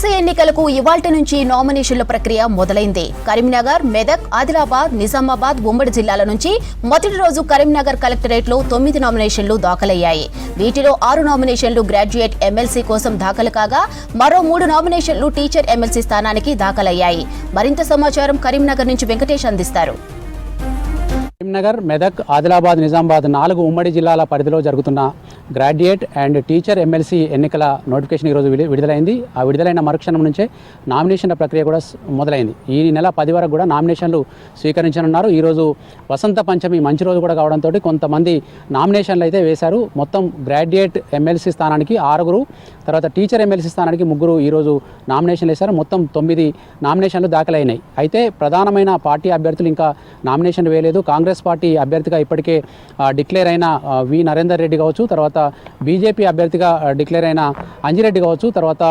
MLC ఎన్నికలకు ఇవాల్టి నుంచి నామినేషన్ల ప్రక్రియ మొదలైంది. కరీంనగర్, మెదక్, ఆదిలాబాద్, నిజామాబాద్ ఉమ్మడి జిల్లాల నుంచి మొదటి రోజు కరీంనగర్ కలెక్టరేట్లో 9 నామినేషన్లు దాఖలయ్యాయి. వీటిలో 6 నామినేషన్లు గ్రాడ్యుయేట్ ఎమ్మెల్సీ కోసం దాఖలు కాగా మరో 3 నామినేషన్లు టీచర్ ఎమ్మెల్సీ స్థానానికి దాఖలయ్యాయి. మరింత సమాచారం కరీంనగర్ నుంచి వెంకటేష్ అందిస్తారు. కరీంనగర్, మెదక్, ఆదిలాబాద్, నిజామాబాద్ 4 ఉమ్మడి జిల్లాల పరిధిలో జరుగుతున్న గ్రాడ్యుయేట్ అండ్ టీచర్ ఎమ్మెల్సీ ఎన్నికల నోటిఫికేషన్ ఈరోజు విడుదలైంది. ఆ విడుదలైన మరుక్షణం నుంచే నామినేషన్ల ప్రక్రియ కూడా మొదలైంది. ఈ నెల 10 వరకు కూడా నామినేషన్లు స్వీకరించనున్నారు. ఈరోజు వసంత పంచమి మంచి రోజు కూడా కావడంతో కొంతమంది నామినేషన్లు అయితే వేశారు. మొత్తం గ్రాడ్యుయేట్ ఎమ్మెల్సీ స్థానానికి 6, తర్వాత టీచర్ ఎమ్మెల్సీ స్థానానికి 3 ఈరోజు నామినేషన్లు వేశారు. మొత్తం 9 నామినేషన్లు దాఖలైనాయి. అయితే ప్రధానమైన పార్టీ అభ్యర్థులు ఇంకా నామినేషన్ వేయలేదు. కాంగ్రెస్ పార్టీ అభ్యర్థిగా ఇప్పటికే డిక్లేర్ అయిన వి నరేందర్ రెడ్డి కావచ్చు, తర్వాత బీజేపీ అభ్యర్థిగా డిక్లేర్ అయిన అంజిరెడ్డి కావచ్చు, తర్వాత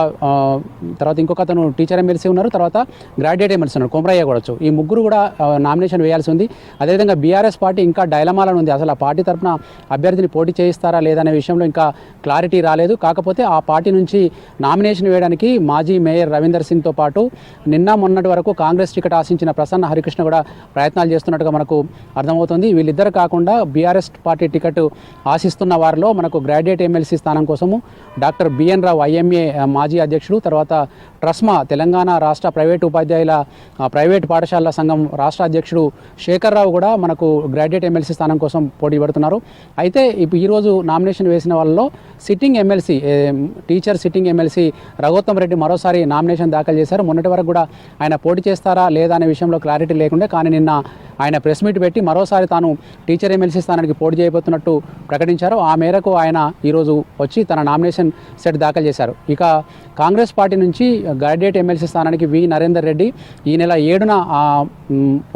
ఇంకొక అతను టీచర్ ఎమ్మెల్సీ ఉన్నారు, తర్వాత గ్రాడ్యుయేట్ ఎమ్మెల్సీ ఉన్నారు, కొమరయ్య కావచ్చు. ఈ 3 కూడా నామినేషన్ వేయాల్సి ఉంది. అదేవిధంగా బీఆర్ఎస్ పార్టీ ఇంకా డైలమాలో ఉంది. అసలు ఆ పార్టీ తరఫున అభ్యర్థిని పోటీ చేయిస్తారా లేదనే విషయంలో ఇంకా క్లారిటీ రాలేదు. కాకపోతే ఆ పార్టీ నుంచి నామినేషన్ వేయడానికి మాజీ మేయర్ రవీందర్ సింగ్తో పాటు నిన్న మొన్నటి వరకు కాంగ్రెస్ టికెట్ ఆశించిన ప్రసన్న హరికృష్ణ కూడా ప్రయత్నాలు చేస్తున్నట్టుగా మనకు అర్థమవుతుంది. వీళ్ళిద్దరు కాకుండా బీఆర్ఎస్ పార్టీ టికెట్ ఆశిస్తున్న వారిలో మనకు గ్రాడ్యుయేట్ ఎమ్మెల్సీ స్థానం కోసము డాక్టర్ బిఎన్ రావు ఐఎంఏ మాజీ అధ్యక్షుడు, తర్వాత ట్రస్మా తెలంగాణ రాష్ట్ర ప్రైవేటు ఉపాధ్యాయుల ప్రైవేట్ పాఠశాలల సంఘం రాష్ట్ర అధ్యక్షుడు శేఖర్ రావు కూడా మనకు గ్రాడ్యుయేట్ ఎమ్మెల్సీ స్థానం కోసం పోటీ పడుతున్నారు. అయితే ఈరోజు నామినేషన్ వేసిన వాళ్ళలో sitting MLC teacher sitting MLC Raghottam Reddy మరోసారి నామినేషన్ దాఖలు చేశారు. మొన్నటి వరకు కూడా ఆయన పోటీ చేస్తారా లేదా అనే విషయంలో క్లారిటీ లేకుండా, కానీ నిన్న ఆయన ప్రెస్ మీట్ పెట్టి మరోసారి తాను టీచర్ ఎమ్మెల్సీ స్థానానికి పోటీ చేయబోతున్నట్టు ప్రకటించారు. ఆ మేరకు ఆయన ఈరోజు వచ్చి తన నామినేషన్ సెట్ దాఖలు చేశారు. ఇక కాంగ్రెస్ పార్టీ నుంచి గ్రాడ్యుయేట్ ఎమ్మెల్సీ స్థానానికి వి నరేందర్ రెడ్డి ఈ నెల 7న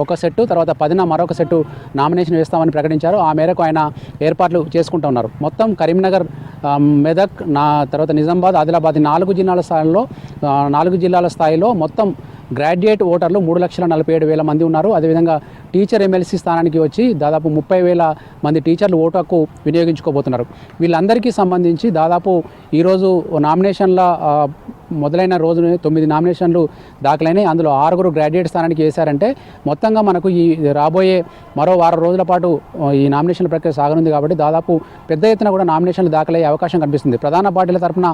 ఒక సెట్టు, తర్వాత 10న మరొక సెట్టు నామినేషన్ వేస్తామని ప్రకటించారు. ఆ మేరకు ఆయన ఏర్పాట్లు చేసుకుంటూ ఉన్నారు. మొత్తం కరీంనగర్, మెదక్, తర్వాత నిజామాబాద్, ఆదిలాబాద్ 4 జిల్లాల స్థాయిలో మొత్తం గ్రాడ్యుయేట్ ఓటర్లు 3,47,000 మంది ఉన్నారు. అదేవిధంగా టీచర్ ఎమ్మెల్సీ స్థానానికి వచ్చి దాదాపు 30,000 మంది టీచర్లు ఓటు హక్కు వినియోగించుకోబోతున్నారు. వీళ్ళందరికీ సంబంధించి దాదాపు ఈరోజు నామినేషన్ల మొదలైన రోజున 9 నామినేషన్లు దాఖలైనాయి. అందులో 6 గ్రాడ్యుయేట్ స్థానానికి వేశారంటే మొత్తంగా మనకు ఈ రాబోయే మరో 6 రోజుల పాటు ఈ నామినేషన్ల ప్రక్రియ సాగనుంది. కాబట్టి దాదాపు పెద్ద ఎత్తున కూడా నామినేషన్లు దాఖలయ్యే అవకాశం కనిపిస్తుంది. ప్రధాన పార్టీల తరఫున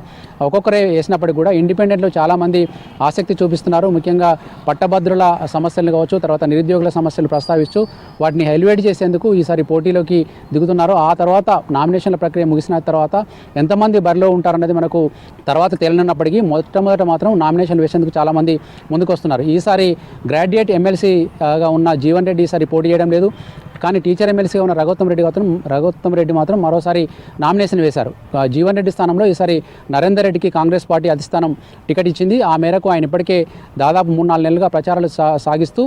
ఒక్కొక్కరే వేసినప్పటికీ కూడా ఇండిపెండెంట్లు చాలామంది ఆసక్తి చూపిస్తున్నారు. ముఖ్యంగా పట్టభద్రుల సమస్యలు కావచ్చు, తర్వాత నిరుద్యోగుల సమస్యలు ప్రస్తావిస్తూ వాటిని హైలైట్ చేసేందుకు ఈసారి పోటీలోకి దిగుతున్నారు. ఆ తర్వాత నామినేషన్ల ప్రక్రియ ముగిసిన తర్వాత ఎంతమంది బరిలో ఉంటారనేది మనకు తర్వాత తేలనున్నప్పటికీ మొట్టమొదట మాత్రం నామినేషన్ వేసేందుకు చాలామంది ముందుకు వస్తున్నారు. ఈసారి గ్రాడ్యుయేట్ ఎమ్మెల్సీగా ఉన్న జీవన్ రెడ్డి ఈసారి పోటీ చేయడం లేదు. కానీ టీచర్ ఎమ్మెల్సీగా ఉన్న రఘోత్తమ్ రెడ్డి మాత్రం మరోసారి నామినేషన్ వేశారు. జీవన్ రెడ్డి స్థానంలో ఈసారి నరేందర్ రెడ్డికి కాంగ్రెస్ పార్టీ అధిష్టానం టికెట్ ఇచ్చింది. ఆ మేరకు ఆయన ఇప్పటికే దాదాపు 3-4 నెలలుగా ప్రచారాలు సాగిస్తూ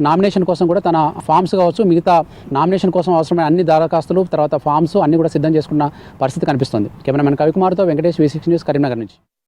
నామినేషన్ కోసం కూడా తన ఫామ్స్ కావచ్చు, మిగతా నామినేషన్ కోసం అవసరమైన అన్ని దరఖాస్తులు, తర్వాత ఫామ్స్ అన్ని కూడా సిద్ధం చేసుకున్న పరిస్థితి కనిపిస్తుంది. కెమెరామెన్ కవికుమార్తో వెంకటేష్, V6 న్యూస్, కరీంనగర్ నుంచి.